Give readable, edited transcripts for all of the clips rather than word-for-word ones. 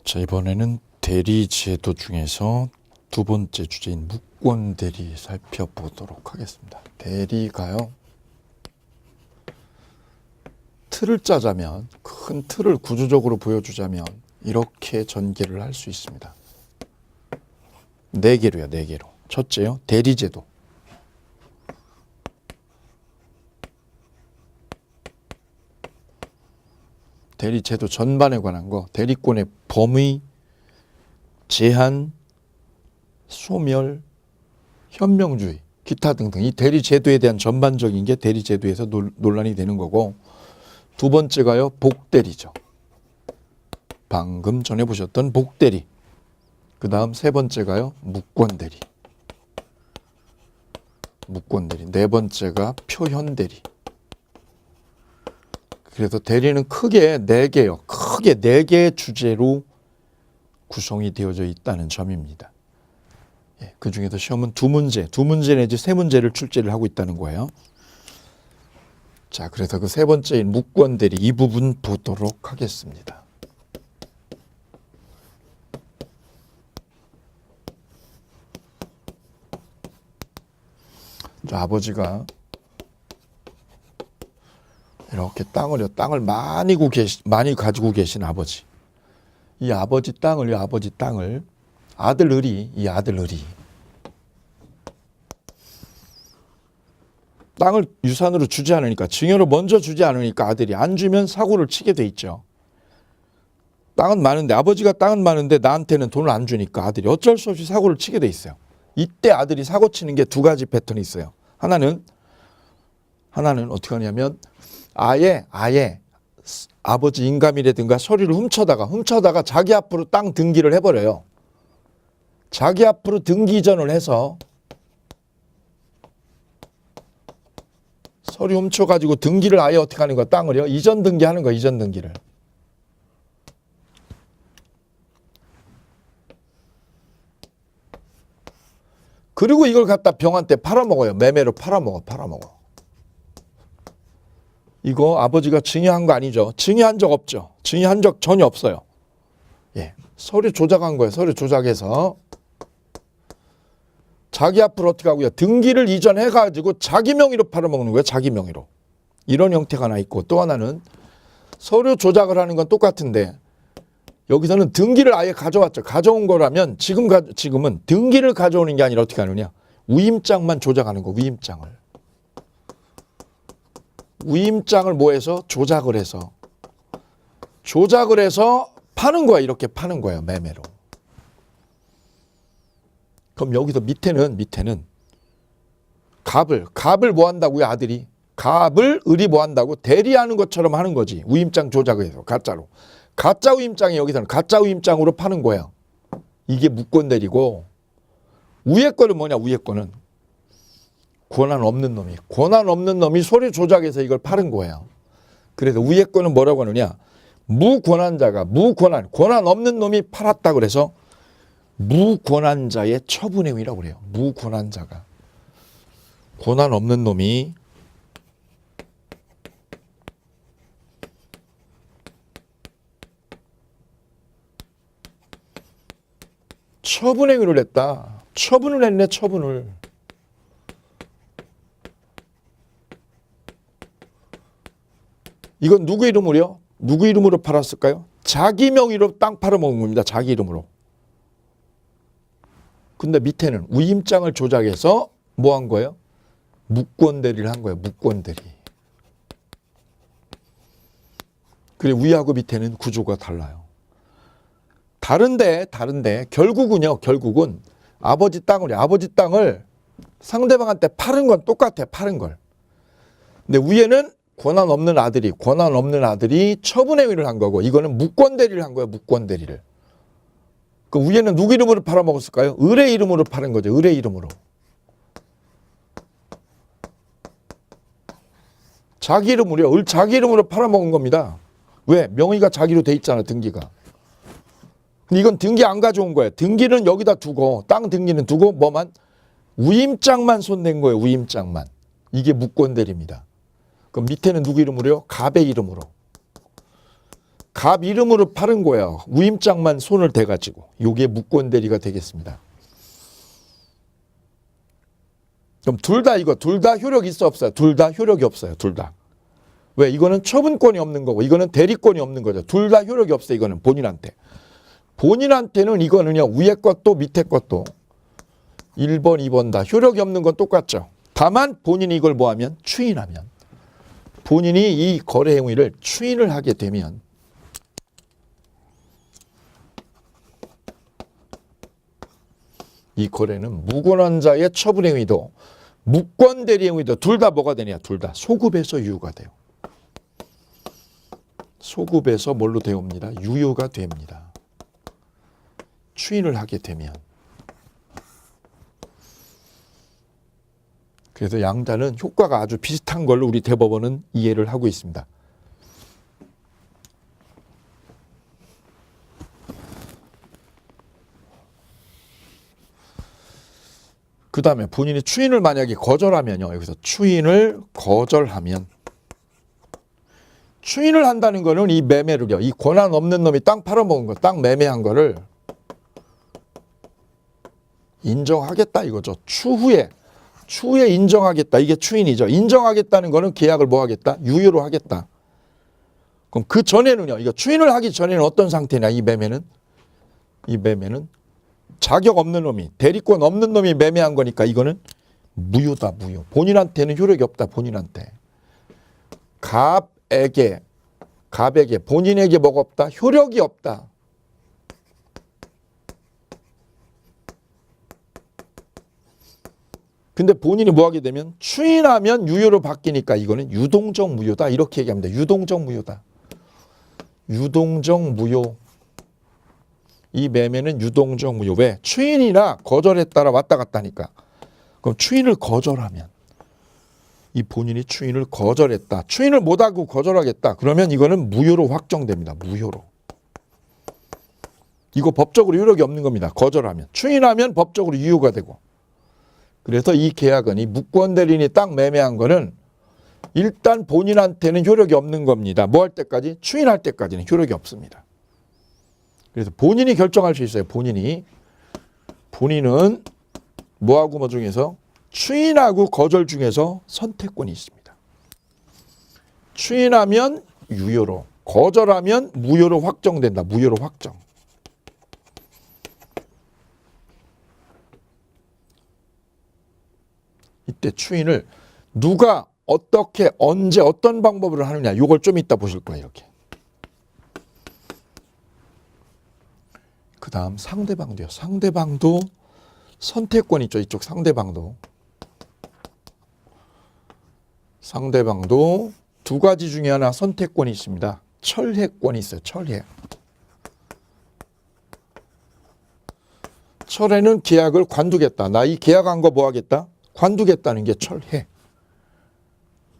자, 이번에는 대리제도 중에서 두 번째 주제인 무권대리 살펴보도록 하겠습니다. 대리가요, 틀을 짜자면, 큰 틀을 구조적으로 보여주자면 이렇게 전개를 할 수 있습니다. 네 개로요, 네 개로. 첫째요, 대리제도. 대리제도 전반에 관한 거, 대리권의 범위, 제한, 소멸, 현명주의, 기타 등등 이 대리제도에 대한 전반적인 게 대리제도에서 논란이 되는 거고, 두 번째가요, 복대리죠. 방금 전에 보셨던 복대리. 그 다음 세 번째가요, 무권대리. 무권대리. 네 번째가 표현대리. 그래서 대리는 크게 네 개요. 크게 네 개의 주제로 구성이 되어져 있다는 점입니다. 예, 그 중에서 시험은 두 문제 내지 세 문제를 출제를 하고 있다는 거예요. 자, 그래서 그 세 번째인 무권대리 이 부분 보도록 하겠습니다. 자, 아버지가 이렇게 땅을 많이 가지고 계신 아버지. 이 아버지 땅을 아들 을이 땅을 유산으로 주지 않으니까, 증여로 먼저 주지 않으니까 아들이 안 주면 사고를 치게 돼 있죠. 땅은 많은데, 아버지가 땅은 많은데 나한테는 돈을 안 주니까 아들이 어쩔 수 없이 사고를 치게 돼 있어요. 이때 아들이 사고 치는 게 두 가지 패턴이 있어요. 하나는 어떻게 하냐면 아예 아버지 인감이라든가 서류를 훔쳐다가 자기 앞으로 땅 등기를 해버려요. 자기 앞으로 등기 이전을 해서 서류 훔쳐가지고 등기를 아예 어떻게 하는 거야? 땅을요? 이전 등기하는 거야. 이전 등기를. 그리고 이걸 갖다 병한테 팔아먹어요. 매매로 팔아먹어. 이거 아버지가 증여한 거 아니죠? 증여한 적 없죠? 증여한 적 전혀 없어요. 예, 서류 조작한 거예요. 서류 조작해서 자기 앞으로 어떻게 하고요? 등기를 이전해가지고 자기 명의로 팔아먹는 거예요. 자기 명의로. 이런 형태가 하나 있고, 또 하나는 서류 조작을 하는 건 똑같은데 여기서는 등기를 아예 가져왔죠. 가져온 거라면 지금은 등기를 가져오는 게 아니라 어떻게 하느냐? 위임장만 조작하는 거. 위임장을 뭐해서? 조작을 해서 파는 거야. 이렇게 파는 거예요. 매매로. 그럼 여기서 밑에는 갑을 뭐 한다고요? 아들이. 갑을 을이 뭐 한다고? 대리하는 것처럼 하는 거지. 위임장 조작을 해서 가짜로. 가짜 위임장이 여기서는 가짜 위임장으로 파는 거예요. 이게 무권대리고, 위에 거는 뭐냐? 위에 거는 권한 없는 놈이 서류 조작해서 이걸 파는 거예요. 그래서 위에 거는 뭐라고 하느냐? 권한 없는 놈이 팔았다 그래서 무권한자의 처분행위라고 그래요. 무권한자가. 권한 없는 놈이 처분행위를 했다. 처분을 했네, 처분을. 이건 누구 이름으로요? 누구 이름으로 팔았을까요? 자기 명의로 땅 팔아먹은 겁니다. 자기 이름으로. 근데 밑에는 위임장을 조작해서 뭐 한 거예요? 무권대리를 한 거예요. 무권대리. 그래, 위하고 밑에는 구조가 달라요. 다른데 결국은 아버지 땅을 상대방한테 파는 건 똑같아. 파는 걸. 근데 위에는 권한 없는 아들이 처분행위를 한 거고, 이거는 무권대리를 한 거예요. 무권대리를. 그 위에는 누구 이름으로 팔아먹었을까요? 을의 이름으로 파는 거죠. 을의 이름으로. 자기 이름으로 팔아먹은 겁니다. 왜? 명의가 자기로 돼 있잖아, 등기가. 근데 이건 등기 안 가져온 거예요. 등기는 여기다 두고, 땅 등기는 두고 위임장만 손댄 거예요. 위임장만. 이게 무권대리입니다. 그럼 밑에는 누구 이름으로요? 갑의 이름으로. 갑 이름으로 팔은 거예요. 우임장만 손을 대가지고. 요게 무권 대리가 되겠습니다. 그럼 둘 다 효력이 있어 없어요? 둘 다 효력이 없어요. 둘 다. 왜? 이거는 처분권이 없는 거고 이거는 대리권이 없는 거죠. 둘 다 효력이 없어요. 이거는 본인한테. 본인한테는 이거는요. 위에 것도 밑에 것도 1번, 2번 다 효력이 없는 건 똑같죠. 다만 본인이 이걸 뭐하면? 추인하면. 본인이 이 거래 행위를 추인을 하게 되면 이 거래는 무권환자의 처분 행위도 무권 대리 행위도 둘 다 뭐가 되냐? 둘 다 소급해서 유효가 돼요. 소급해서 뭘로 되옵니다? 유효가 됩니다. 추인을 하게 되면. 그래서 양자는 효과가 아주 비슷한 걸로 우리 대법원은 이해를 하고 있습니다. 그 다음에 본인이 추인을 만약에 거절하면요. 여기서 추인을 거절하면 추인을 한다는 거는 이 매매를요. 이 권한 없는 놈이 땅 팔아먹은 거, 땅 매매한 거를 인정하겠다 이거죠. 추후에 인정하겠다. 이게 추인이죠. 인정하겠다는 거는 계약을 뭐 하겠다? 유효로 하겠다. 그럼 그 전에는요. 이거 추인을 하기 전에는 어떤 상태냐? 이 매매는 자격 없는 놈이 대리권 없는 놈이 매매한 거니까 이거는 무효다. 무효. 본인한테는 효력이 없다. 본인한테. 갑에게 본인에게 뭐가 없다? 효력이 없다. 근데 본인이 뭐 하게 되면 추인하면 유효로 바뀌니까 이거는 유동적 무효다. 이렇게 얘기합니다. 유동적 무효다. 유동적 무효. 이 매매는 유동적 무효. 왜? 추인이나 거절에 따라 왔다 갔다 하니까. 그럼 추인을 거절하면 이 본인이 추인을 거절했다. 추인을 못하고 거절하겠다. 그러면 이거는 무효로 확정됩니다. 무효로. 이거 법적으로 효력이 없는 겁니다. 거절하면. 추인하면 법적으로 유효가 되고. 그래서 이 계약은 이 무권 대리인이 땅 매매한 거는 일단 본인한테는 효력이 없는 겁니다. 뭐 할 때까지? 추인할 때까지는 효력이 없습니다. 그래서 본인이 결정할 수 있어요. 본인은 뭐하고 뭐 중에서 추인하고 거절 중에서 선택권이 있습니다. 추인하면 유효로, 거절하면 무효로 확정된다. 무효로 확정. 이때 추인을 누가 어떻게 언제 어떤 방법으로 하느냐 이걸 좀 이따 보실 거예요. 이렇게. 그 다음 상대방도요. 상대방도 선택권 있죠. 이쪽 상대방도 두 가지 중에 하나 선택권이 있습니다. 철회권이 있어요. 철회. 철회는 계약을 관두겠다. 나 이 계약한 거 뭐 하겠다? 관두겠다는 게 철회.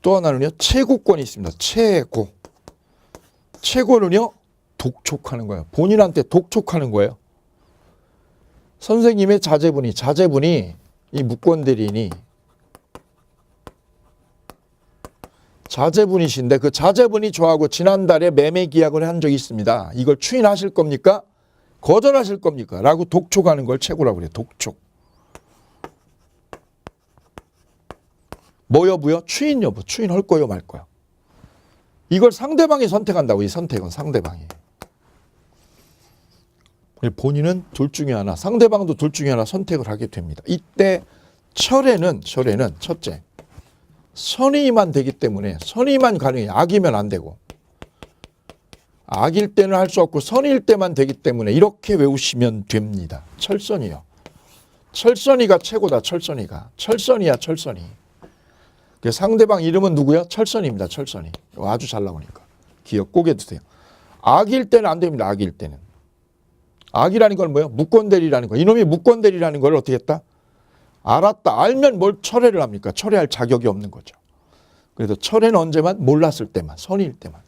또 하나는요. 채고권이 있습니다. 채고. 채고는요. 독촉하는 거예요. 본인한테 독촉하는 거예요. 선생님의 자제분이 이 무권 대리인이 자제분이신데 그 자제분이 저하고 지난달에 매매 계약을 한 적이 있습니다. 이걸 추인하실 겁니까? 거절하실 겁니까? 라고 독촉하는 걸 채고라고 그래요. 독촉. 뭐 여부요? 추인 여부. 추인할 거요 말 거요. 이걸 상대방이 선택한다고. 이 선택은 상대방이. 본인은 둘 중에 하나, 상대방도 둘 중에 하나 선택을 하게 됩니다. 이때 철회는 첫째, 선의만 되기 때문에 선의만 가능해요. 악이면 안 되고. 악일 때는 할 수 없고 선의일 때만 되기 때문에 이렇게 외우시면 됩니다. 철선이요. 철선이가 최고다. 철선이야. 철선이. 상대방 이름은 누구야? 철선입니다. 철선이. 아주 잘 나오니까. 기억 꼭 해두세요. 악일 때는 안 됩니다. 악일 때는. 악이라는 건 뭐예요? 무권대리라는 거. 이놈이 무권대리라는 걸 어떻게 했다? 알았다. 알면 뭘 철회를 합니까? 철회할 자격이 없는 거죠. 그래서 철회는 언제만? 몰랐을 때만. 선의일 때만.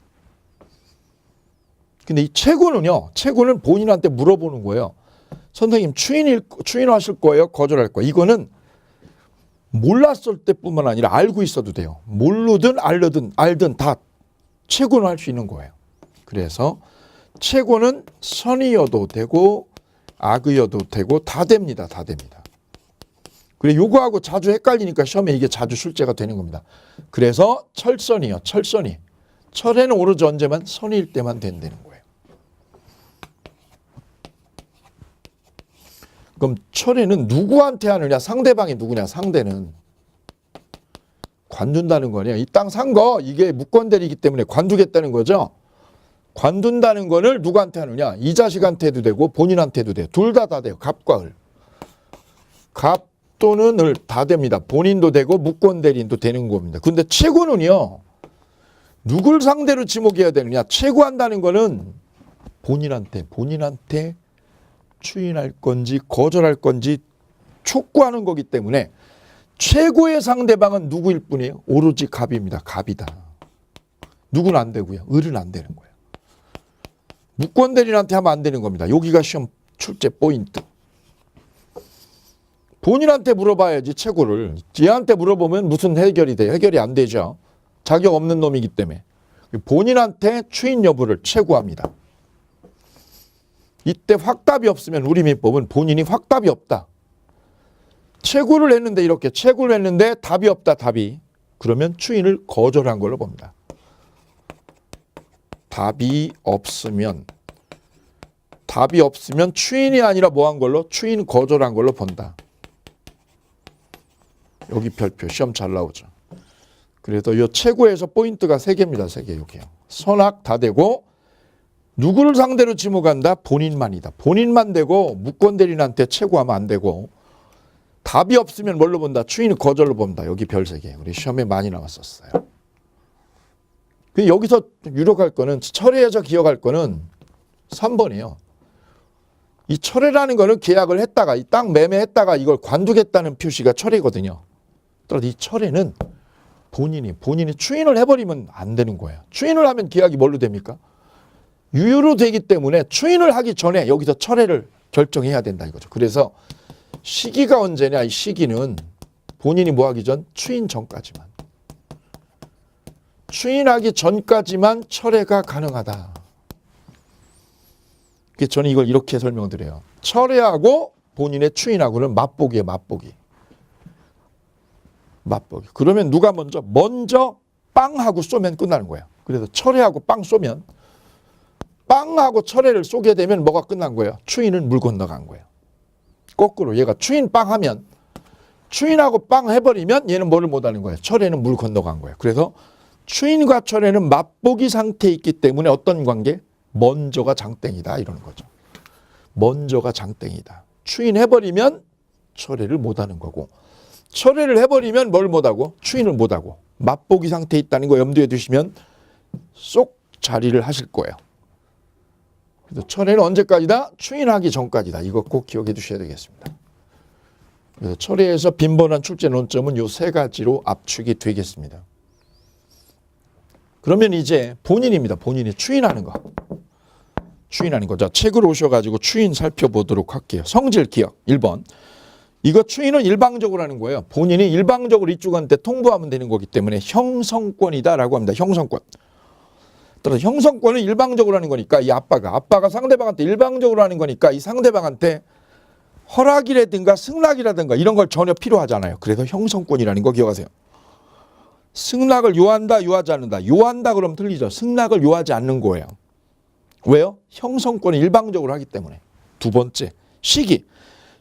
근데 이 채고는 본인한테 물어보는 거예요. 선생님 추인하실 거예요? 거절할 거예요? 이거는 몰랐을 때뿐만 아니라 알고 있어도 돼요. 모르든 알든 다 채고는 할 수 있는 거예요. 그래서 최고는 선이어도 되고 악의여도 되고 다 됩니다. 다 됩니다. 그래 요거하고 자주 헷갈리니까 시험에 이게 자주 출제가 되는 겁니다. 그래서 철선이요. 철선이. 철에는 오로지 언제만 선일 때만 된다는 거예요. 그럼 철에는 누구한테 하느냐? 상대방이 누구냐? 상대는 관둔다는 거냐? 이 땅 산 거 이게 무권대리이기 때문에 관두겠다는 거죠. 관둔다는 거를 누구한테 하느냐? 이 자식한테도 되고 본인한테도 돼요. 둘 다 돼요. 갑과 을. 갑 또는 을 다 됩니다. 본인도 되고 무권대리인도 되는 겁니다. 근데 최고는요. 누굴 상대로 지목해야 되느냐? 최고한다는 거는 본인한테 추인할 건지 거절할 건지 촉구하는 거기 때문에 최고의 상대방은 누구일 뿐이에요? 오로지 갑입니다. 갑이다. 누구는 안 되고요. 을은 안 되는 거예요. 무권대리인한테 하면 안 되는 겁니다. 여기가 시험 출제 포인트. 본인한테 물어봐야지 최고를. 얘한테 물어보면 무슨 해결이 돼요? 해결이 안 되죠. 자격 없는 놈이기 때문에. 본인한테 추인 여부를 최고합니다. 이때 확답이 없으면 우리 민법은 본인이 확답이 없다. 최고를 했는데 이렇게 최고를 했는데 답이 없다. 답이. 그러면 추인을 거절한 걸로 봅니다. 답이 없으면 추인이 아니라 뭐 한 걸로? 추인 거절한 걸로 본다. 여기 별표 시험 잘 나오죠. 그래서 이 최고에서 포인트가 3개입니다. 3개 여기요. 선악 다 되고 누구를 상대로 지목한다? 본인만이다. 본인만 되고 무권대리인한테 최고하면 안 되고 답이 없으면 뭘로 본다? 추인 거절로 본다. 여기 별 3개. 우리 시험에 많이 나왔었어요. 여기서 유력할 거는 철회에서 기억할 거는 3번이에요. 이 철회라는 거는 계약을 했다가 이 땅 매매했다가 이걸 관두겠다는 표시가 철회거든요. 따라서 이 철회는 본인이 추인을 해버리면 안 되는 거예요. 추인을 하면 계약이 뭘로 됩니까? 유효로 되기 때문에 추인을 하기 전에 여기서 철회를 결정해야 된다 이거죠. 그래서 시기가 언제냐? 이 시기는 본인이 뭐 하기 전? 추인 전까지만. 추인하기 전까지만 철회가 가능하다. 저는 이걸 이렇게 설명드려요. 철회하고 본인의 추인하고는 맞보기예요. 맞보기. 그러면 누가 먼저 빵하고 쏘면 끝나는 거예요. 그래서 철회하고 빵 쏘면 빵하고 철회를 쏘게 되면 뭐가 끝난 거예요? 추인은 물 건너간 거예요. 거꾸로 얘가 추인 빵 하면 추인하고 빵 해버리면 얘는 뭐를 못하는 거예요? 철회는 물 건너간 거예요. 그래서 추인과 철회는 맞보기 상태에 있기 때문에 어떤 관계? 먼저가 장땡이다 이러는 거죠. 먼저가 장땡이다. 추인해버리면 철회를 못하는 거고 철회를 해버리면 뭘 못하고? 추인을 못하고 맞보기 상태에 있다는 거 염두에 두시면 쏙 자리를 하실 거예요. 그래서 철회는 언제까지다? 추인하기 전까지다. 이거 꼭 기억해 두셔야 되겠습니다. 그래서 철회에서 빈번한 출제 논점은 이 3가지로 압축이 되겠습니다. 그러면 이제 본인입니다. 본인이 추인하는 거. 자, 책으로 오셔가지고 추인 살펴보도록 할게요. 성질 기억 1번. 이거 추인은 일방적으로 하는 거예요. 본인이 일방적으로 이쪽한테 통보하면 되는 거기 때문에 형성권이다라고 합니다. 형성권. 따라서 형성권은 일방적으로 하는 거니까 이 아빠가 상대방한테 일방적으로 하는 거니까 이 상대방한테 허락이라든가 승낙이라든가 이런 걸 전혀 필요하잖아요. 그래서 형성권이라는 거 기억하세요. 승낙을 요한다, 요하지 않는다. 요한다 그러면 틀리죠. 승낙을 요하지 않는 거예요. 왜요? 형성권을 일방적으로 하기 때문에. 2번째, 시기.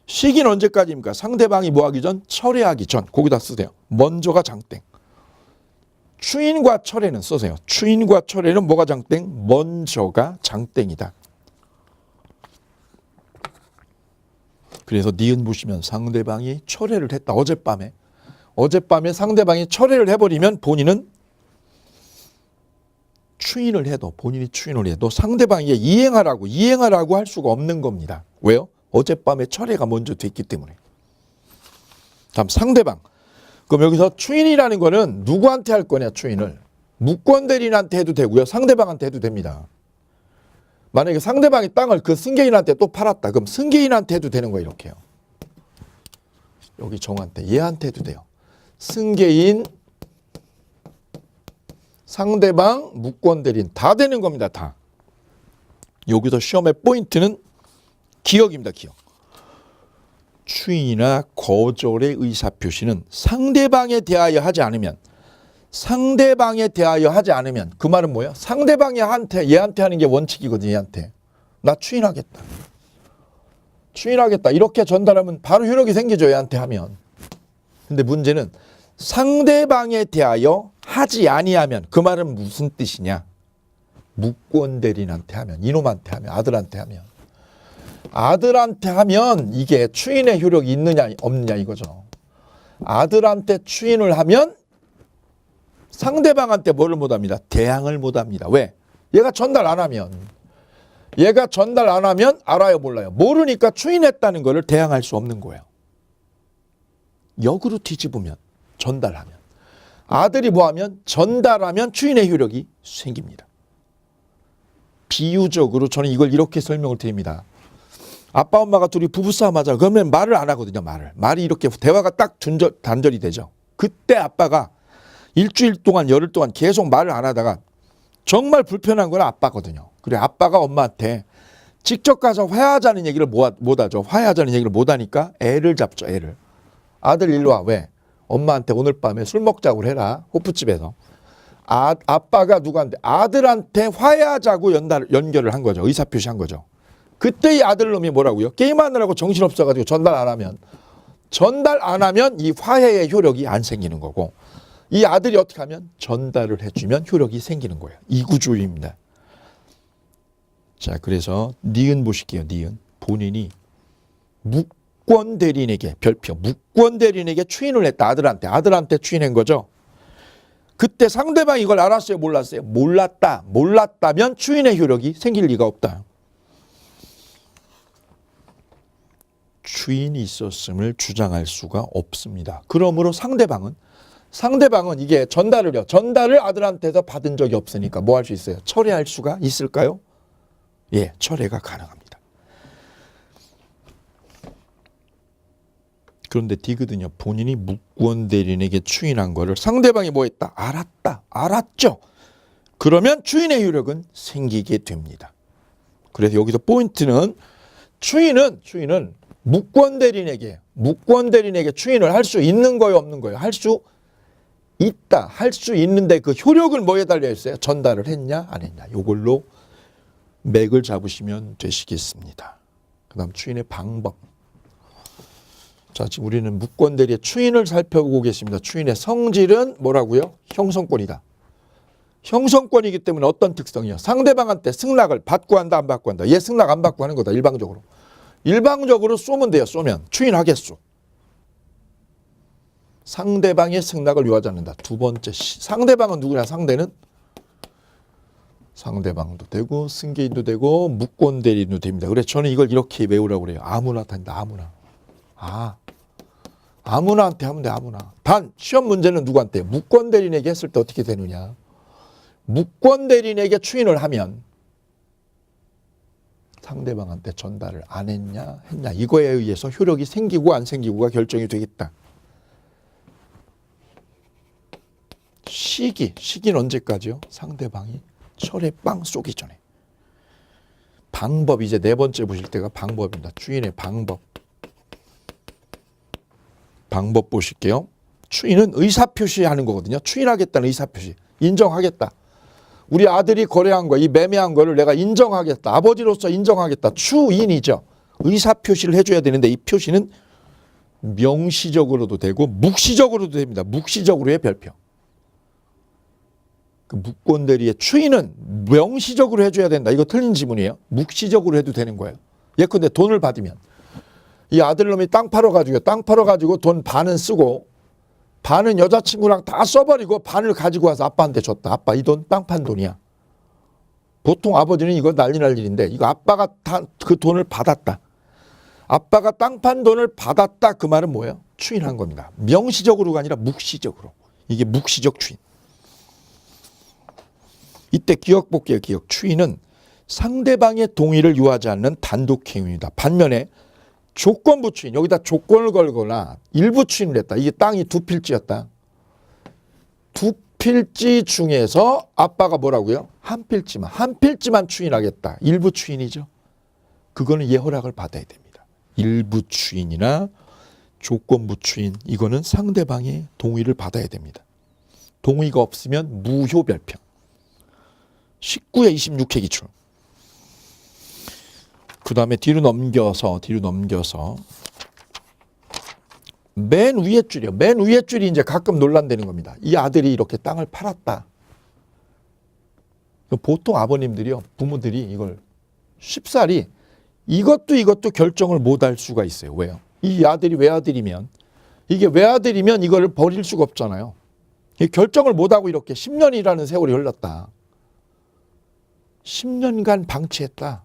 시기는 언제까지입니까? 상대방이 뭐 하기 전? 철회하기 전. 거기다 쓰세요. 먼저가 장땡. 추인과 철회는 쓰세요. 추인과 철회는 뭐가 장땡? 먼저가 장땡이다. 그래서 니은 보시면 상대방이 철회를 했다. 어젯밤에 상대방이 철회를 해버리면 본인은 추인을 해도 상대방에게 이행하라고 할 수가 없는 겁니다. 왜요? 어젯밤에 철회가 먼저 됐기 때문에. 다음 상대방. 그럼 여기서 추인이라는 거는 누구한테 할 거냐 추인을. 무권대리인한테 해도 되고요. 상대방한테 해도 됩니다. 만약에 상대방이 땅을 그 승계인한테 또 팔았다. 그럼 승계인한테 해도 되는 거예요. 이렇게요. 여기 정한테 얘한테 해도 돼요. 승계인, 상대방, 무권대리인 다 되는 겁니다. 다. 여기서 시험의 포인트는 기억입니다. 기억. 추인이나 거절의 의사표시는 상대방에 대하여 하지 않으면 그 말은 뭐야? 상대방이 얘한테 하는 게 원칙이거든요. 얘한테. 나 추인하겠다. 이렇게 전달하면 바로 효력이 생기죠. 얘한테 하면. 근데 문제는 상대방에 대하여 하지 아니하면 그 말은 무슨 뜻이냐? 무권대리인한테 하면, 이놈한테 하면, 아들한테 하면 이게 추인의 효력이 있느냐 없느냐 이거죠. 아들한테 추인을 하면 상대방한테 뭐를 못합니다. 대항을 못합니다. 왜? 얘가 전달 안 하면 알아요 몰라요? 모르니까 추인했다는 거를 대항할 수 없는 거예요. 역으로 뒤집으면 전달하면 아들이 뭐하면 전달하면 추인의 효력이 생깁니다. 비유적으로 저는 이걸 이렇게 설명을 드립니다. 아빠 엄마가 둘이 부부싸움 하자 그러면 말을 안 하거든요. 말이 이렇게 대화가 딱 단절이 되죠. 그때 아빠가 일주일 동안 열흘 동안 계속 말을 안 하다가 정말 불편한 건 아빠거든요. 그래 아빠가 엄마한테 직접 가서 화해하자는 얘기를 못하죠. 화해하자는 얘기를 못하니까 애를 잡죠. 애를. 아들 일로 와. 왜? 엄마한테 오늘 밤에 술 먹자고 해라. 호프집에서. 아빠가 누구한테? 아들한테 화해하자고 연결을 한 거죠. 의사표시한 거죠. 그때 이 아들놈이 뭐라고요? 게임하느라고 정신없어가지고 전달 안 하면 이 화해의 효력이 안 생기는 거고 이 아들이 어떻게 하면 전달을 해주면 효력이 생기는 거예요. 이 구조입니다. 자, 그래서 니은 보실게요. 니은. 본인이 묵권대리인에게 별표 묵권대리인에게 추인을 했다. 아들한테 추인한 거죠. 그때 상대방이 이걸 알았어요? 몰랐어요? 몰랐다면 추인의 효력이 생길 리가 없다. 추인이 있었음을 주장할 수가 없습니다. 그러므로 상대방은 이게 전달을 아들한테서 받은 적이 없으니까 뭐 할 수 있어요? 철회할 수가 있을까요? 예, 철회가 가능합니다. 그런데 D거든요. 본인이 묵권대리인에게 추인한 거를 상대방이 뭐 했다? 알았죠. 그러면 추인의 효력은 생기게 됩니다. 그래서 여기서 포인트는 추인은 묵권대리인에게 추인을 할 수 있는 거예요, 없는 거예요? 할 수 있다. 할 수 있는데 그 효력을 뭐에 달려 있어요? 전달을 했냐, 안 했냐. 이걸로 맥을 잡으시면 되시겠습니다. 그 다음 추인의 방법. 자, 지금 우리는 묵권대리의 추인을 살펴보고 계십니다. 추인의 성질은 뭐라고요? 형성권이다. 형성권이기 때문에 어떤 특성이요? 상대방한테 승낙을 받고 한다, 안 받고 한다. 얘 승낙 안 받고 하는 거다, 일방적으로. 일방적으로 쏘면 돼요. 쏘면. 추인하겠소. 상대방의 승낙을 요하지 않는다. 두 번째, 상대방은 누구냐? 상대방도 되고 승계인도 되고 묵권대리인도 됩니다. 그래서 저는 이걸 이렇게 외우라고 그래요. 아무나 된다. 아무나한테 하면 돼. 아무나. 단 시험 문제는 누구한테? 묵권대리인에게 했을 때 어떻게 되느냐. 묵권대리인에게 추인을 하면 상대방한테 전달을 안 했냐 이거에 의해서 효력이 생기고 안 생기고가 결정이 되겠다. 시기는 언제까지요? 상대방이 철에 빵 쏘기 전에. 방법, 이제 네 번째 보실 때가 방법입니다. 추인의 방법 보실게요. 추인은 의사표시하는 거거든요. 추인하겠다는 의사표시. 인정하겠다. 우리 아들이 거래한 거, 이 매매한 거를 내가 인정하겠다. 아버지로서 인정하겠다. 추인이죠. 의사표시를 해줘야 되는데 이 표시는 명시적으로도 되고 묵시적으로도 됩니다. 묵시적으로의 별표. 그 묵권대리의 추인은 명시적으로 해줘야 된다. 이거 틀린 지문이에요. 묵시적으로 해도 되는 거예요. 예컨대 돈을 받으면 이 아들놈이 땅 팔아가지고 돈 반은 쓰고 반은 여자친구랑 다 써버리고 반을 가지고 와서 아빠한테 줬다. 아빠 이 돈 땅 판 돈이야. 보통 아버지는 이거 난리 날 일인데 이거 아빠가 다 그 돈을 받았다. 아빠가 땅 판 돈을 받았다. 그 말은 뭐예요? 추인한 겁니다. 명시적으로가 아니라 묵시적으로. 이게 묵시적 추인. 이때 기억 볼게요. 기억. 추인은 상대방의 동의를 요하지 않는 단독 행위입니다. 반면에 조건부 추인, 여기다 조건을 걸거나 일부 추인을 했다. 이게 땅이 두 필지였다. 필지 중에서 아빠가 뭐라고요? 한 필지만 추인하겠다. 일부 추인이죠. 그거는 예 허락을 받아야 됩니다. 일부 추인이나 조건부 추인, 이거는 상대방의 동의를 받아야 됩니다. 동의가 없으면 무효별평. 19에 26회 기출. 그 다음에 뒤로 넘겨서 맨 위에 줄이요. 맨 위에 줄이 이제 가끔 논란되는 겁니다. 이 아들이 이렇게 땅을 팔았다. 보통 아버님들이요, 부모들이 이걸 쉽사리 이것도 결정을 못 할 수가 있어요. 왜요? 이 아들이 외아들이면, 이게 외아들이면 이걸 버릴 수가 없잖아요. 결정을 못 하고 이렇게 10년이라는 세월이 흘렀다. 10년간 방치했다.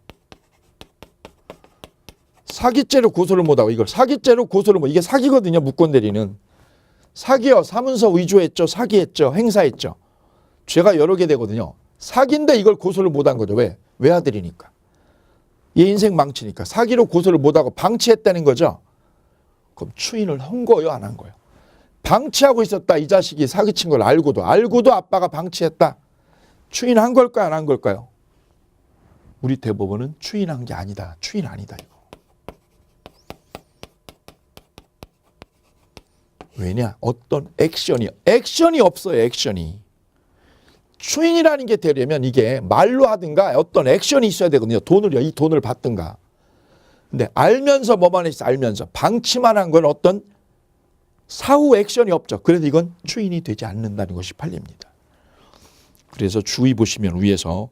사기죄로 고소를 못하고, 이걸 사기죄로 고소를 못, 이게 사기거든요. 무권 대리는 사기요. 사문서 위조했죠, 사기했죠, 행사했죠. 죄가 여러 개 되거든요. 사기인데 이걸 고소를 못한 거죠. 왜? 외아들이니까. 얘 인생 망치니까. 사기로 고소를 못하고 방치했다는 거죠. 그럼 추인을 한 거예요, 안 한 거예요? 방치하고 있었다. 이 자식이 사기친 걸 알고도 아빠가 방치했다. 추인한 걸까요, 안 한 걸까요? 우리 대법원은 추인한 게 아니다. 추인 아니다, 이거. 왜냐? 어떤 액션이 없어요, 액션이. 추인이라는 게 되려면 이게 말로 하든가 어떤 액션이 있어야 되거든요. 이 돈을 받든가. 근데 알면서 뭐만 했어, 알면서. 방치만 한 건 어떤 사후 액션이 없죠. 그래서 이건 추인이 되지 않는다는 것이 판례입니다. 그래서 주의 보시면 위에서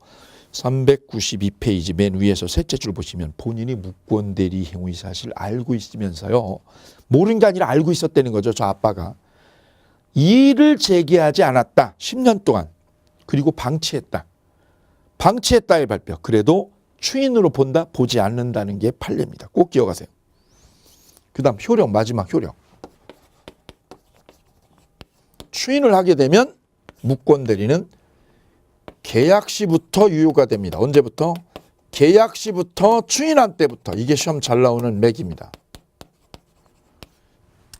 392페이지 맨 위에서 셋째 줄 보시면 본인이 무권 대리 행위 사실 알고 있으면서요. 모르는 게 아니라 알고 있었다는 거죠. 저 아빠가. 이의를 제기하지 않았다. 10년 동안. 그리고 방치했다. 방치했다의 발표. 그래도 추인으로 본다, 보지 않는다는 게 판례입니다. 꼭 기억하세요. 그 다음 효력, 마지막 효력. 추인을 하게 되면 무권 대리는 계약 시부터 유효가 됩니다. 언제부터? 계약 시부터 추인한 때부터. 이게 시험 잘 나오는 맥입니다.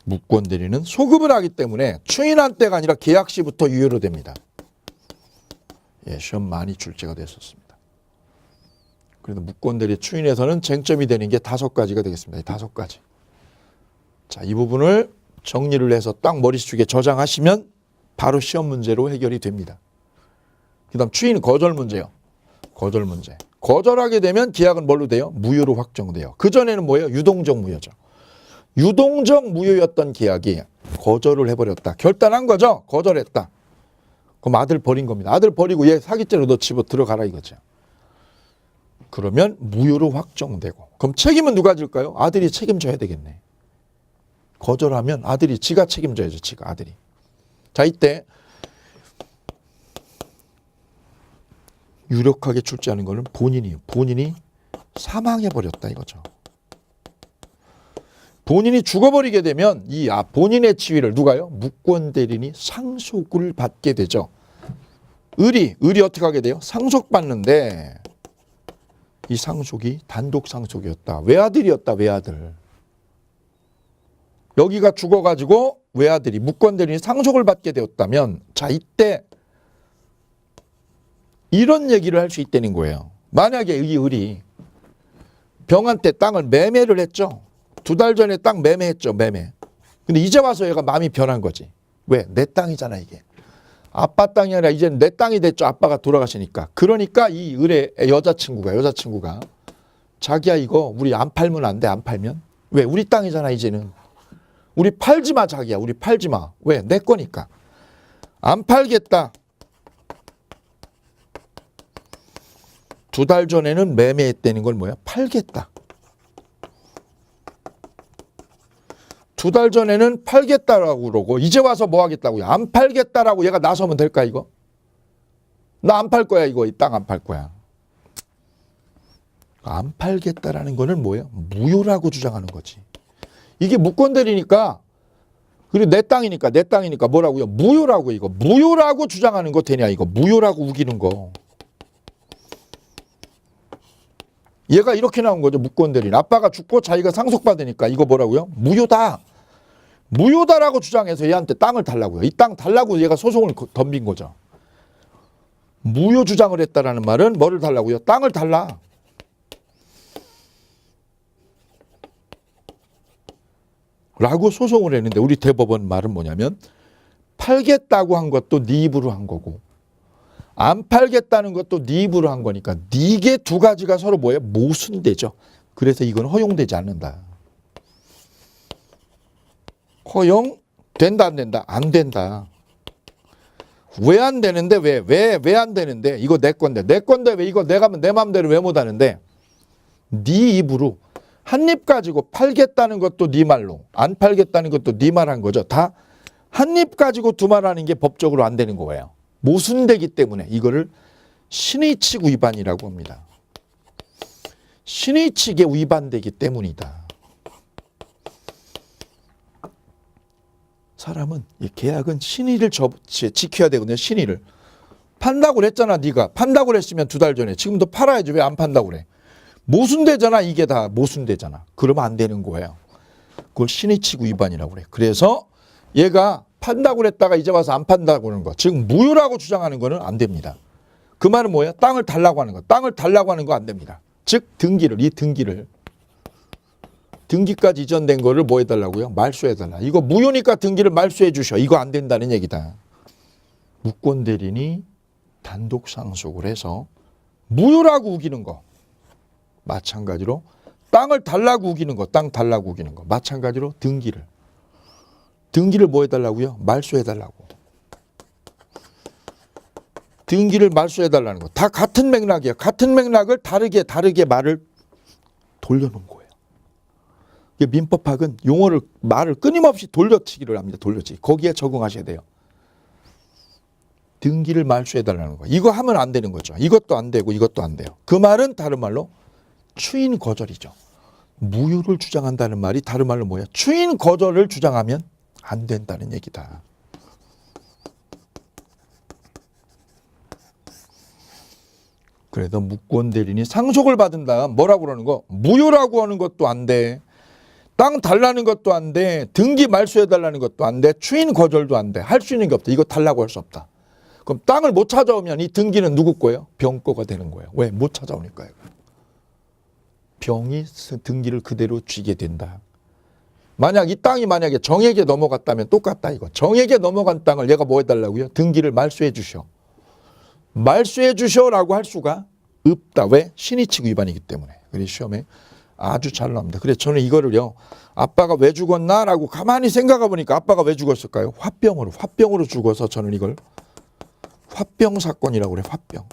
무권 대리는 소급을 하기 때문에 추인한 때가 아니라 계약 시부터 유효로 됩니다. 예, 시험 많이 출제가 됐었습니다. 그래서 무권 대리 추인에서는 쟁점이 되는 게 5가지가 되겠습니다. 5가지. 자, 이 부분을 정리를 해서 딱 머릿속에 저장하시면 바로 시험 문제로 해결이 됩니다. 그 다음 추인 거절 문제요. 거절 문제. 거절하게 되면 계약은 뭘로 돼요? 무효로 확정돼요. 그전에는 뭐예요? 유동적 무효죠. 유동적 무효였던 계약이 거절을 해버렸다. 결단한 거죠. 거절했다. 그럼 아들 버린 겁니다. 아들 버리고 얘 사기죄로 너 집어 들어가라 이거죠. 그러면 무효로 확정되고. 그럼 책임은 누가 질까요? 아들이 책임져야 되겠네. 거절하면 아들이 지가 책임져야죠. 지가 아들이. 자, 이때 유력하게 출제하는 거는 본인이 사망해버렸다 이거죠. 본인이 죽어버리게 되면 본인의 지위를 누가요? 무권 대리인이 상속을 받게 되죠. 을이 어떻게 하게 돼요? 상속받는데 이 상속이 단독 상속이었다. 외아들이었다. 외아들. 여기가 죽어가지고 외아들이 무권 대리인이 상속을 받게 되었다면 자, 이때 이런 얘기를 할 수 있다는 거예요. 만약에 이 을이 병한테 땅을 매매를 했죠. 2달 전에 땅 매매했죠. 매매. 근데 이제 와서 얘가 마음이 변한 거지. 왜? 내 땅이잖아 이게. 아빠 땅이 아니라 이제는 내 땅이 됐죠. 아빠가 돌아가시니까. 그러니까 이 을의 여자친구가 자기야 이거 우리 안 팔면 안 돼. 안 팔면. 왜? 우리 땅이잖아 이제는. 우리 팔지 마 자기야. 우리 팔지 마. 왜? 내 거니까. 안 팔겠다. 2달 전에는 매매했다는 걸 뭐야? 팔겠다. 2달 전에는 팔겠다라고 그러고 이제 와서 뭐 하겠다고요? 안 팔겠다라고 얘가 나서면 될까 이거? 나 안 팔 거야 이거. 이 땅 안 팔 거야. 안 팔겠다라는 거는 뭐예요? 무효라고 주장하는 거지. 이게 무권 대리니까 그리고 내 땅이니까 뭐라고요? 무효라고 이거. 무효라고 주장하는 거 되냐 이거. 무효라고 우기는 거. 얘가 이렇게 나온 거죠. 무권 대리인. 아빠가 죽고 자기가 상속받으니까 이거 뭐라고요? 무효다. 무효다라고 주장해서 얘한테 땅을 달라고요. 이 땅 달라고 얘가 소송을 덤빈 거죠. 무효 주장을 했다라는 말은 뭐를 달라고요? 땅을 달라. 라고 소송을 했는데 우리 대법원 말은 뭐냐면 팔겠다고 한 것도 네 입으로 한 거고 안 팔겠다는 것도 네 입으로 한 거니까 네개 두 가지가 서로 뭐예요? 모순되죠. 그래서 이건 허용되지 않는다. 허용된다 안 된다? 안 된다. 왜 안 되는데? 왜 안 되는데? 이거 내 건데 왜 이거 내가 하면 내 마음대로 왜 못 하는데? 네 입으로 한 입 가지고 팔겠다는 것도 네 말로 안 팔겠다는 것도 네 말 한 거죠. 다 한 입 가지고 두 말 하는 게 법적으로 안 되는 거예요. 모순되기 때문에 이거를 신의칙 위반이라고 합니다. 신의칙에 위반되기 때문이다. 사람은 이 계약은 신의를 지켜야 되거든요. 신의를. 판다고 그랬잖아. 네가. 판다고 그랬으면 2달 전에. 지금도 팔아야지. 왜 안 판다고 그래. 모순되잖아. 이게 다 모순되잖아. 그러면 안 되는 거예요. 그걸 신의칙 위반이라고 그래. 그래서 얘가 판다고 그랬다가 이제 와서 안 판다고 그러는 거. 즉 무효라고 주장하는 거는 안 됩니다. 그 말은 뭐예요? 땅을 달라고 하는 거. 땅을 달라고 하는 거 안 됩니다. 즉 이 등기까지 이전된 거를 뭐 해달라고요? 말소해달라. 이거 무효니까 등기를 말소해 주셔. 이거 안 된다는 얘기다. 무권 대리인이 단독 상속을 해서 무효라고 우기는 거. 마찬가지로 땅을 달라고 우기는 거. 땅 달라고 우기는 거. 마찬가지로 등기를 뭐 해달라고요? 말소해달라고. 등기를 말소해달라는 거. 다 같은 맥락이에요. 같은 맥락을 다르게 말을 돌려놓은 거예요. 민법학은 말을 끊임없이 돌려치기를 합니다. 돌려치기. 거기에 적응하셔야 돼요. 등기를 말소해달라는 거. 이거 하면 안 되는 거죠. 이것도 안 되고 이것도 안 돼요. 그 말은 다른 말로 추인 거절이죠. 무효를 주장한다는 말이 다른 말로 뭐야? 추인 거절을 주장하면 안 된다는 얘기다. 그래도 무권 대리인이 상속을 받은 다음 뭐라고 그러는 거? 무효라고 하는 것도 안 돼. 땅 달라는 것도 안 돼. 등기 말소해달라는 것도 안 돼. 추인 거절도 안 돼. 할 수 있는 게 없다. 이거 달라고 할 수 없다. 그럼 땅을 못 찾아오면 이 등기는 누구 거예요? 병 거가 되는 거예요. 왜? 못 찾아오니까요. 병이 등기를 그대로 쥐게 된다. 이 땅이 만약에 정에게 넘어갔다면 똑같다 이거. 정에게 넘어간 땅을 얘가 뭐 해달라고요? 등기를 말소해 주셔. 말소해 주셔라고 할 수가 없다. 왜? 신의칙 위반이기 때문에. 그래서 시험에 아주 잘 나옵니다. 그래서 저는 이거를요. 아빠가 왜 죽었나라고 가만히 생각해 보니까 아빠가 왜 죽었을까요? 화병으로 죽어서 저는 이걸 화병 사건이라고 그래요. 화병.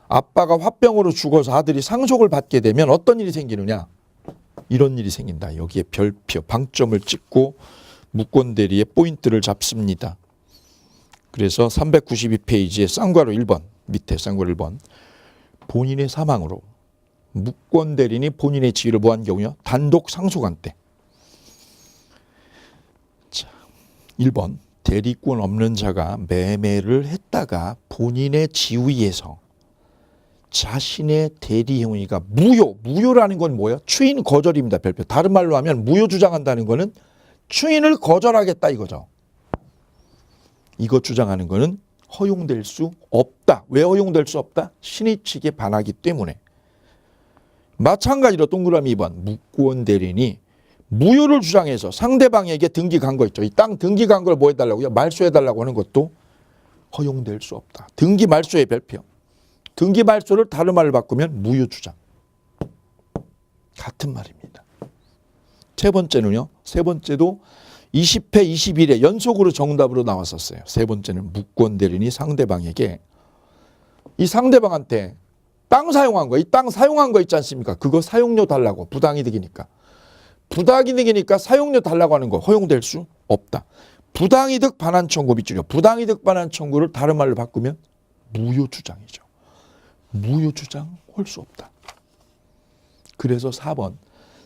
아빠가 화병으로 죽어서 아들이 상속을 받게 되면 어떤 일이 생기느냐? 이런 일이 생긴다. 여기에 별표, 방점을 찍고 무권 대리의 포인트를 잡습니다. 그래서 392페이지에 쌍괄호 1번, 밑에 쌍괄호 1번. 본인의 사망으로 무권 대리인이 본인의 지위를 뭐한 경우요? 단독 상속한 때. 자, 1번. 대리권 없는 자가 매매를 했다가 본인의 지위에서 자신의 대리 행위가 무효라는 건 뭐예요? 추인 거절입니다. 별표. 다른 말로 하면 무효 주장한다는 거는 추인을 거절하겠다 이거죠. 이거 주장하는 거는 허용될 수 없다. 왜 허용될 수 없다? 신의칙에 반하기 때문에. 마찬가지로 동그라미 2번 무권 대리인이 무효를 주장해서 상대방에게 등기 간 거 있죠. 이 땅 등기 간 걸 뭐 해달라고요? 말소해달라고 하는 것도 허용될 수 없다. 등기 말소의 별표. 등기 말소를 다른 말로 바꾸면 무효 주장. 같은 말입니다. 세 번째는요. 세 번째도 20회, 21회 연속으로 정답으로 나왔었어요. 세 번째는 무권 대리인이 상대방에게 이 상대방한테 땅 사용한 거, 이 땅 사용한 거 있지 않습니까? 그거 사용료 달라고. 부당이득이니까. 부당이득이니까 사용료 달라고 하는 거 허용될 수 없다. 부당이득 반환 청구 밑줄이요. 부당이득 반환 청구를 다른 말로 바꾸면 무효 주장이죠. 무효 주장 할 수 없다. 그래서 4번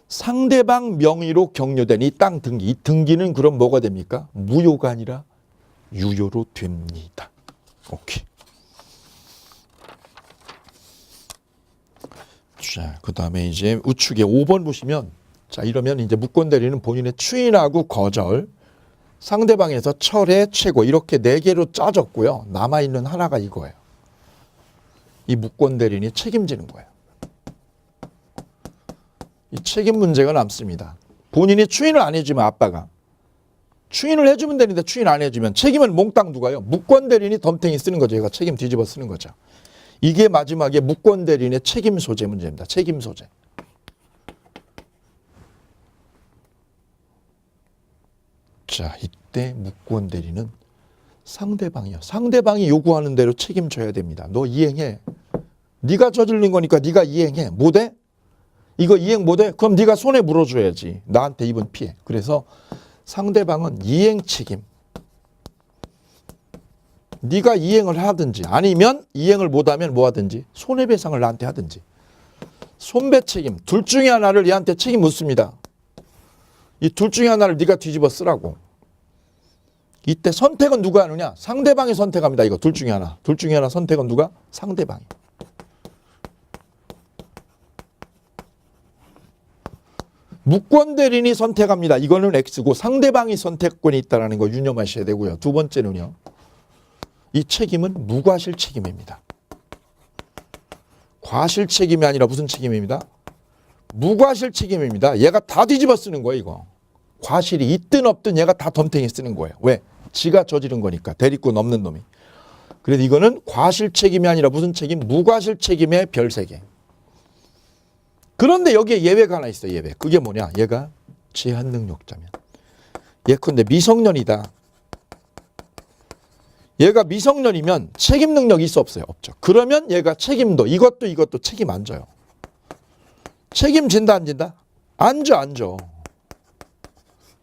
상대방 명의로 격려된 이 땅 등기. 이 등기는 그럼 뭐가 됩니까? 무효가 아니라 유효로 됩니다. 오케이. 자, 그 다음에 이제 우측에 5번 보시면 자, 이러면 이제 무권 대리는 본인의 추인하고 거절, 상대방에서 철회, 최고 이렇게 네 개로 짜졌고요. 남아있는 하나가 이거예요. 이 무권 대리인이 책임지는 거예요. 이 책임 문제가 남습니다. 본인이 추인을 안 해주면 아빠가. 추인을 해주면 되는데 추인 안 해주면 책임은 몽땅 누가요? 무권 대리인이 덤탱이 쓰는 거죠. 얘가 책임 뒤집어 쓰는 거죠. 이게 마지막에 무권 대리인의 책임 소재 문제입니다. 책임 소재. 자, 이때 무권 대리는 상대방이요. 상대방이 요구하는 대로 책임져야 됩니다. 너 이행해. 네가 저지른 거니까 네가 이행해. 못해? 이거 이행 못해? 그럼 네가 손에 물어줘야지. 나한테 입은 피해. 그래서 상대방은 이행 책임. 네가 이행을 하든지 아니면 이행을 못하면 뭐 하든지 손해배상을 나한테 하든지. 손배 책임. 둘 중에 하나를 얘한테 책임 묻습니다. 이 둘 중에 하나를 네가 뒤집어 쓰라고. 이때 선택은 누가 하느냐? 상대방이 선택합니다. 이거 둘 중에 하나. 둘 중에 하나 선택은 누가? 상대방이. 무권 대리인이 선택합니다. 이거는 X고 상대방이 선택권이 있다는 거 유념하셔야 되고요. 두 번째는요. 이 책임은 무과실 책임입니다. 과실 책임이 아니라 무슨 책임입니다? 무과실 책임입니다. 얘가 다 뒤집어 쓰는 거예요. 이거. 과실이 있든 없든 얘가 다 덤탱이 쓰는 거예요. 왜? 지가 저지른 거니까. 대리권 없는 놈이. 그래서 이거는 과실 책임이 아니라 무슨 책임? 무과실 책임의 별 3개. 그런데 여기에 예외가 하나 있어요. 예외. 그게 뭐냐? 얘가 제한능력자면. 예컨대 미성년이다. 얘가 미성년이면 책임 능력이 있어 없어요? 없죠. 그러면 얘가 책임도 이것도 책임 안 져요. 책임진다 안 진다? 안 져, 안 져.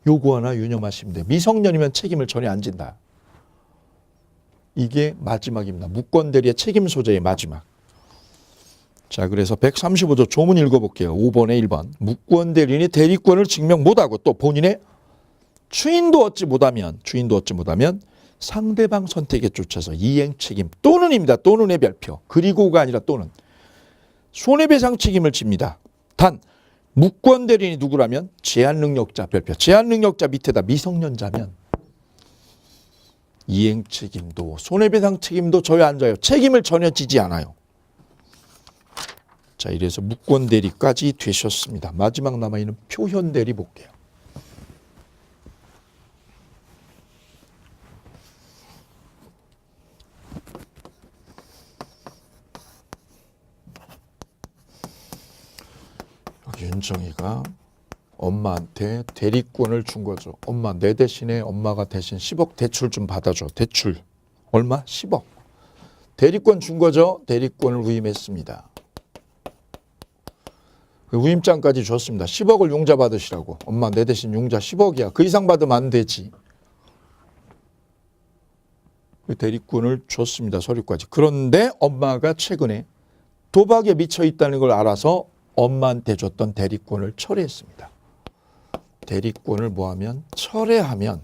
요거 하나 유념하시면 돼요. 미성년이면 책임을 전혀 안 진다. 이게 마지막입니다. 무권 대리의 책임 소재의 마지막. 자, 그래서 135조 조문 읽어볼게요. 5번에 1번. 무권 대리인이 대리권을 증명 못하고 또 본인의 추인도 얻지 못하면 상대방 선택에 쫓아서 이행 책임 또는입니다. 또는의 별표. 그리고가 아니라 또는. 손해배상 책임을 집니다. 단 무권 대리인이 누구라면 제한능력자 별표. 제한능력자 밑에다 미성년자면 이행 책임도 손해배상 책임도 져요 안 져요? 책임을 전혀 지지 않아요. 자, 이래서 무권 대리까지 되셨습니다. 마지막 남아있는 표현 대리 볼게요. 윤정이가 엄마한테 대리권을 준 거죠. 엄마, 내 대신에 엄마가 대신 10억 대출 좀 받아줘. 대출. 얼마? 10억. 대리권 준 거죠. 대리권을 위임했습니다. 위임장까지 줬습니다. 10억을 융자 받으시라고. 엄마, 내 대신 융자 10억이야. 그 이상 받으면 안 되지. 대리권을 줬습니다. 서류까지. 그런데 엄마가 최근에 도박에 미쳐 있다는 걸 알아서 엄마한테 줬던 대리권을 철회했습니다. 대리권을 뭐하면 철회하면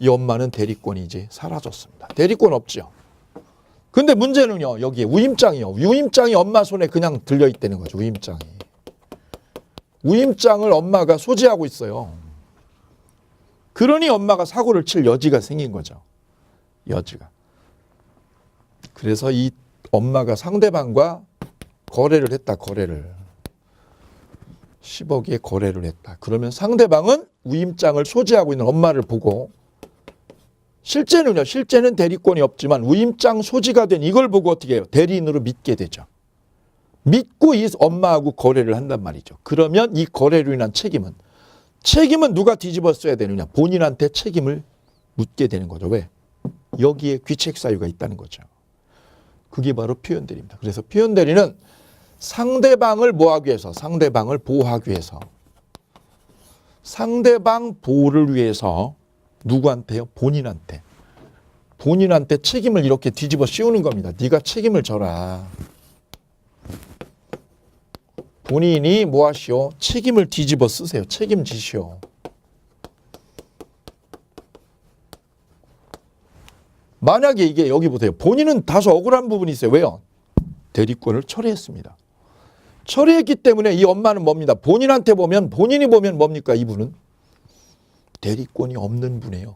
이 엄마는 대리권이 이제 사라졌습니다. 대리권 없죠. 근데 문제는요. 여기에 위임장이요. 위임장이 엄마 손에 그냥 들려있다는 거죠. 위임장이. 위임장을 엄마가 소지하고 있어요. 그러니 엄마가 사고를 칠 여지가 생긴 거죠. 여지가. 그래서 이 엄마가 상대방과 거래를 했다. 거래를. 10억에 거래를 했다. 그러면 상대방은 위임장을 소지하고 있는 엄마를 보고 실제는요. 실제는 대리권이 없지만 위임장 소지가 된 이걸 보고 어떻게 해요? 대리인으로 믿게 되죠. 믿고 이 엄마하고 거래를 한단 말이죠. 그러면 이 거래로 인한 책임은 누가 뒤집어 써야 되느냐? 본인한테 책임을 묻게 되는 거죠. 왜? 여기에 귀책 사유가 있다는 거죠. 그게 바로 표현 대리입니다. 그래서 표현 대리는 상대방을 뭐하기 위해서? 상대방을 보호하기 위해서. 상대방 보호를 위해서 누구한테요? 본인한테. 본인한테 책임을 이렇게 뒤집어 씌우는 겁니다. 네가 책임을 져라. 본인이 뭐 하시오? 책임을 뒤집어 쓰세요. 책임지시오. 만약에 이게 여기 보세요. 본인은 다소 억울한 부분이 있어요. 왜요? 대리권을 철회했습니다. 처리했기 때문에 이 엄마는 뭡니다. 본인한테 보면 본인이 보면 뭡니까? 이분은 대리권이 없는 분이에요.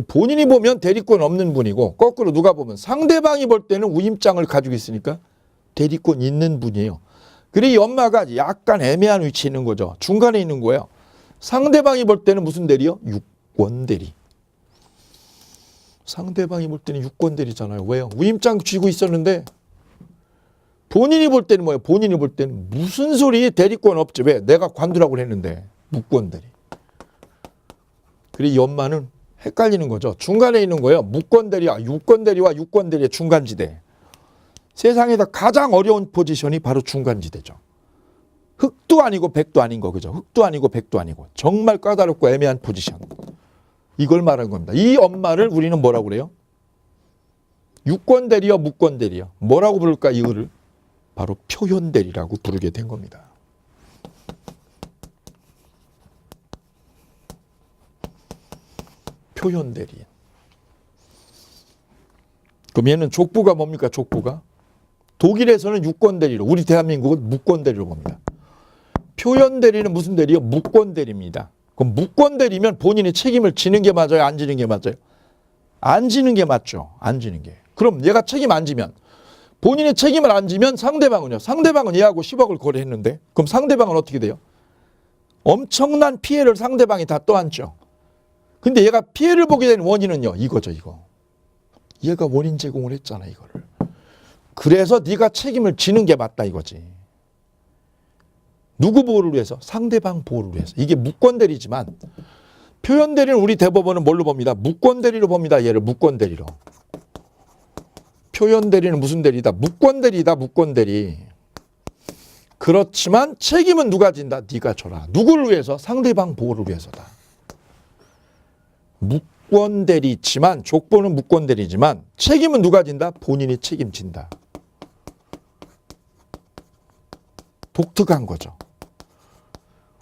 본인이 보면 대리권 없는 분이고 거꾸로 누가 보면 상대방이 볼 때는 우임장을 가지고 있으니까 대리권 있는 분이에요. 그리고 이 엄마가 약간 애매한 위치에 있는 거죠. 중간에 있는 거예요. 상대방이 볼 때는 무슨 대리요? 유권대리. 상대방이 볼 때는 유권대리잖아요. 왜요? 우임장 쥐고 있었는데 본인이 볼 때는 뭐예요? 본인이 볼 때는 무슨 소리 대리권 없지. 왜? 내가 관두라고 했는데 무권대리. 그리고 이 엄마는 헷갈리는 거죠. 중간에 있는 거예요. 무권대리와 유권대리와 유권대리의 중간지대. 세상에서 가장 어려운 포지션이 바로 중간지대죠. 흑도 아니고 백도 아닌 거, 그죠? 흑도 아니고 백도 아니고 정말 까다롭고 애매한 포지션. 이걸 말하는 겁니다. 이 엄마를 우리는 뭐라고 그래요? 유권대리요, 무권대리요. 뭐라고 부를까 이거를? 바로 표현대리라고 부르게 된 겁니다. 표현대리. 그럼 얘는 족부가 뭡니까? 족부가? 독일에서는 유권대리로, 우리 대한민국은 무권대리로 봅니다. 표현대리는 무슨 대리요? 무권대리입니다. 그럼 무권대리면 본인이 책임을 지는 게 맞아요? 안 지는 게 맞아요? 안 지는 게 맞죠. 안 지는 게. 그럼 얘가 책임 안 지면 본인이 책임을 안 지면 상대방은요. 상대방은 얘하고 10억을 거래했는데 그럼 상대방은 어떻게 돼요? 엄청난 피해를 상대방이 다 떠안죠. 근데 얘가 피해를 보게 된 원인은요. 이거죠. 이거. 얘가 원인 제공을 했잖아. 이거를. 그래서 네가 책임을 지는 게 맞다 이거지. 누구 보호를 위해서? 상대방 보호를 위해서. 이게 무권대리지만 표현대리는 우리 대법원은 뭘로 봅니다? 무권대리로 봅니다. 얘를 무권대리로. 표현대리는 무슨 대리다? 무권대리다. 무권대리. 그렇지만 책임은 누가 진다? 네가 져라. 누구를 위해서? 상대방 보호를 위해서다. 무권대리지만 족보는 무권대리지만 책임은 누가 진다? 본인이 책임진다. 독특한 거죠.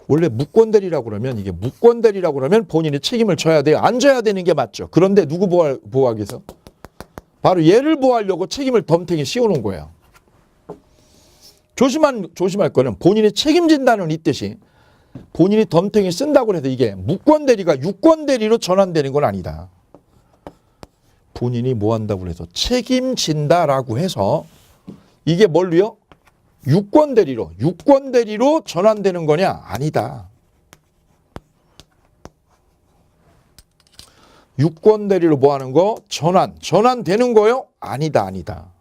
원래 무권대리라고 그러면 이게 무권대리라고 그러면 본인이 책임을 져야 돼요. 안 져야 되는 게 맞죠. 그런데 누구 보호하기 위해서? 바로 얘를 보호하려고 책임을 덤탱이 씌워놓은 거예요. 조심할 거는 본인이 책임진다는 이 뜻이 본인이 덤탱이 쓴다고 해서 이게 무권대리가 유권대리로 전환되는 건 아니다. 본인이 뭐 한다고 해서 책임진다라고 해서 이게 뭘로요? 유권대리로 전환되는 거냐? 아니다. 유권대리로 뭐 하는 거? 전환되는 거요? 아니다.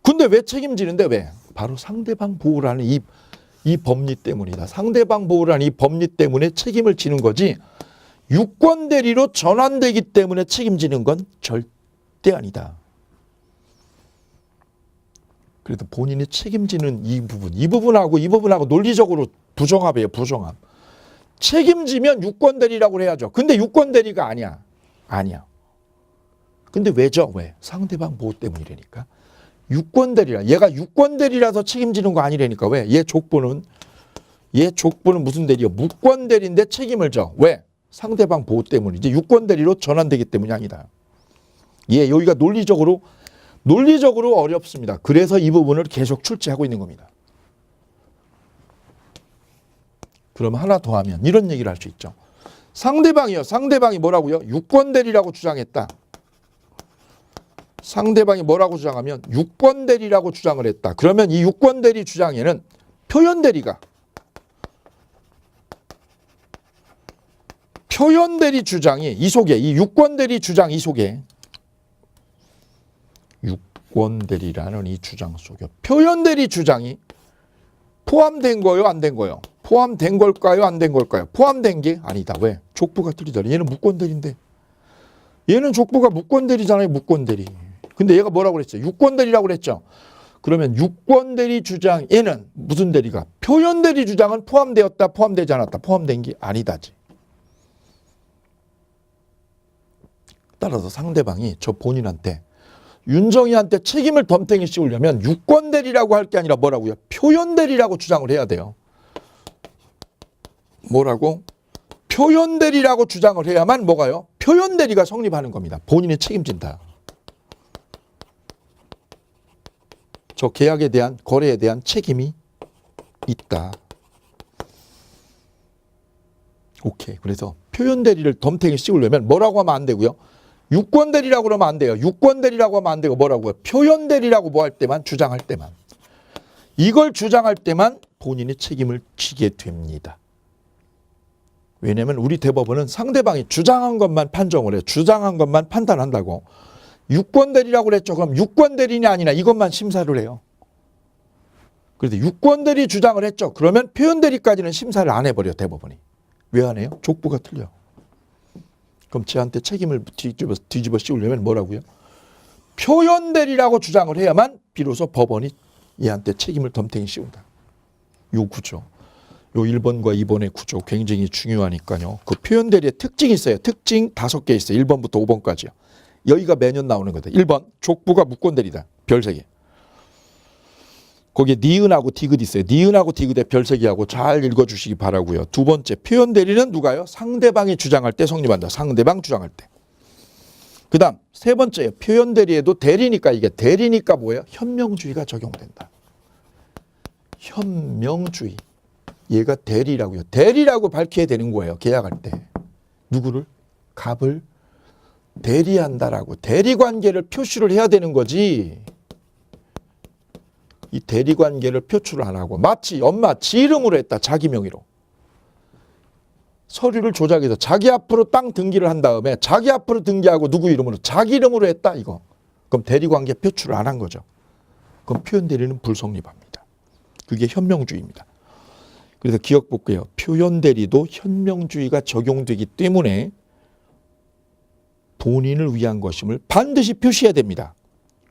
근데 왜 책임지는데 왜? 바로 상대방 보호를 하는 이 법리 때문이다. 상대방 보호를 하는 이 법리 때문에 책임을 지는 거지 유권대리로 전환되기 때문에 책임지는 건 절대 아니다. 그래도 본인이 책임지는 이 부분하고 논리적으로 부정합이에요. 부정합. 책임지면 유권대리라고 해야죠. 근데 유권대리가 아니야. 근데 왜죠? 왜? 상대방 보호 때문이라니까. 유권대리라. 얘가 유권대리라서 책임지는 거 아니라니까. 왜? 얘 족보는 무슨 대리요? 무권대리인데 책임을 져. 왜? 상대방 보호 때문이지. 유권대리로 전환되기 때문이 아니다. 여기가 논리적으로 어렵습니다. 그래서 이 부분을 계속 출제하고 있는 겁니다. 그럼 하나 더 하면 이런 얘기를 할 수 있죠. 상대방이 뭐라고요? 유권대리라고 주장했다. 상대방이 뭐라고 주장하면 유권대리라고 주장을 했다. 그러면 이 유권대리 주장에는 표현대리 주장이 이 유권대리 주장 이 속에 유권대리라는 이 주장 속에 표현대리 주장이 포함된 거요? 안 된 거요? 포함된 걸까요? 안 된 걸까요? 포함된 게 아니다. 왜? 족부가 틀리잖아요. 얘는 무권대리인데. 얘는 족부가 무권대리잖아요. 무권대리. 근데 얘가 뭐라고 그랬죠? 유권대리라고 그랬죠. 그러면 유권대리 주장에는 무슨 대리가? 표현대리 주장은 포함되었다. 포함되지 않았다. 포함된 게 아니다지. 따라서 상대방이 저 본인한테 윤정이한테 책임을 덤탱이 씌우려면 유권대리라고 할 게 아니라 뭐라고요? 표현대리라고 주장을 해야 돼요. 뭐라고? 표현대리라고 주장을 해야만 뭐가요? 표현대리가 성립하는 겁니다. 본인이 책임진다. 저 계약에 대한 거래에 대한 책임이 있다. 오케이. 그래서 표현 대리를 덤탱이 씌우려면 뭐라고 하면 안 되고요. 유권 대리라고 그러면 안 돼요. 유권 대리라고 하면 안 되고 뭐라고요? 표현 대리라고 뭐 할 때만 주장할 때만. 이걸 주장할 때만 본인이 책임을 지게 됩니다. 왜냐하면 우리 대법원은 상대방이 주장한 것만 판정을 해요. 주장한 것만 판단한다고. 유권 대리라고 그랬죠. 그럼 유권 대리냐 아니냐 이것만 심사를 해요. 그런데 유권 대리 주장을 했죠. 그러면 표현 대리까지는 심사를 안 해버려 대법원이. 왜 안 해요? 족부가 틀려. 그럼 쟤한테 책임을 뒤집어 씌우려면 뭐라고요? 표현 대리라고 주장을 해야만 비로소 법원이 얘한테 책임을 덤탱이 씌운다. 요 구조. 요 1번과 2번의 구조 굉장히 중요하니까요. 그 표현 대리의 특징이 있어요. 특징 5개 있어요. 1번부터 5번까지요. 여기가 매년 나오는 거다. 1번 족부가 무권 대리다. 별 3개. 거기에 니은하고 디귿 있어요. 니은하고 디귿의 별 3개하고 잘 읽어주시기 바라고요. 2번째 표현 대리는 누가요? 상대방이 주장할 때 성립한다. 상대방 주장할 때. 그 다음 3번째 표현 대리에도 대리니까 이게 대리니까 뭐예요? 현명주의가 적용된다. 현명주의. 얘가 대리라고요. 대리라고 밝혀야 되는 거예요. 계약할 때. 누구를? 갑을 대리한다라고. 대리관계를 표시를 해야 되는 거지. 이 대리관계를 표출을 안 하고 마치 엄마 지 이름으로 했다. 자기 명의로. 서류를 조작해서 자기 앞으로 땅 등기를 한 다음에 자기 앞으로 등기하고 누구 이름으로 자기 이름으로 했다. 이거. 그럼 대리관계 표출을 안 한 거죠. 그럼 표현 대리는 불성립합니다. 그게 현명주의입니다. 그래서 기억 볼게요. 표현 대리도 현명주의가 적용되기 때문에 본인을 위한 것임을 반드시 표시해야 됩니다.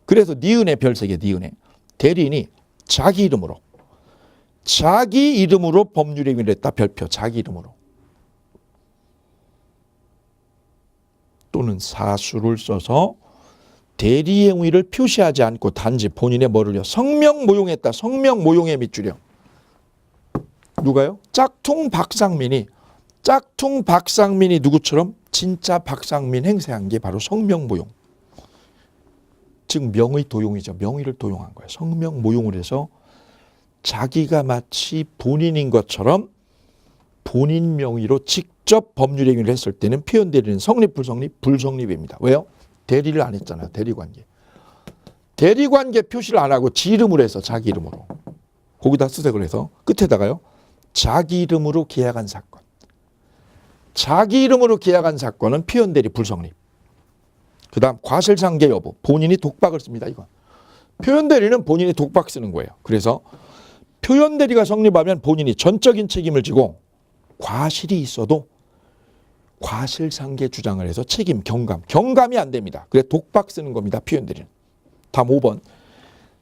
그래서 니은의 별 3개 니은의. 대리인이 자기 이름으로 법률 행위를 했다. 별표 자기 이름으로. 또는 사수를 써서 대리 행위를 표시하지 않고 단지 본인의 뭐를요? 성명 모용했다. 성명 모용의 밑줄이요. 누가요? 짝퉁 박상민이 누구처럼 진짜 박상민 행세한 게 바로 성명 모용. 즉 명의 도용이죠. 명의를 도용한 거예요. 성명 모용을 해서 자기가 마치 본인인 것처럼 본인 명의로 직접 법률 행위를 했을 때는 표현 대리는 성립 불성립? 불성립입니다. 왜요? 대리를 안 했잖아요. 대리관계. 대리관계 표시를 안 하고 지 이름으로 해서 자기 이름으로. 거기다 수색을 해서 끝에다가요. 자기 이름으로 계약한 사건. 자기 이름으로 계약한 사건은 표현 대리 불성립. 그 다음 과실상계 여부. 본인이 독박을 씁니다. 이거. 표현 대리는 본인이 독박 쓰는 거예요. 그래서 표현 대리가 성립하면 본인이 전적인 책임을 지고 과실이 있어도 과실상계 주장을 해서 책임 경감이 안 됩니다. 그래 독박 쓰는 겁니다. 표현 대리는. 다음 5번.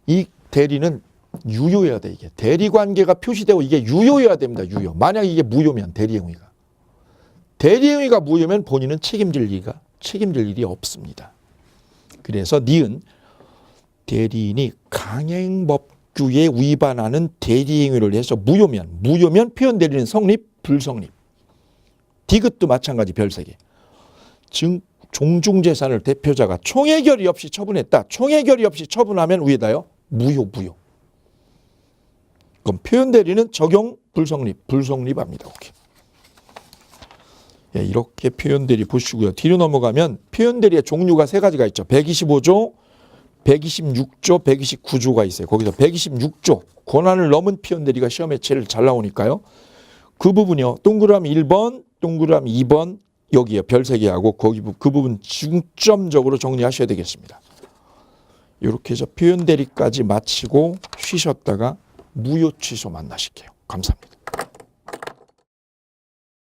이 대리는 유효해야 돼. 이게 대리관계가 표시되고 이게 유효해야 됩니다. 유효. 만약 이게 무효면 대리행위가 무효면 본인은 책임질 일이 없습니다. 그래서 니은 대리인이 강행법규에 위반하는 대리행위를 해서 무효면 표현 대리는 성립 불성립. 디귿도 마찬가지 별 3개. 즉 종중재산을 대표자가 총회결의 없이 처분했다. 총회결의 없이 처분하면 위에다요. 무효. 그럼 표현 대리는 적용 불성립합니다. 오케이. 예, 이렇게 표현 대리 보시고요. 뒤로 넘어가면 표현 대리의 종류가 3가지가 있죠. 125조, 126조, 129조가 있어요. 거기서 126조 권한을 넘은 표현 대리가 시험에 제일 잘 나오니까요. 그 부분이요. 동그라미 1번, 동그라미 2번 여기에 별 3개하고 거기 그 부분 중점적으로 정리하셔야 되겠습니다. 이렇게 해서 표현 대리까지 마치고 쉬셨다가 무효 취소 만나실게요. 감사합니다.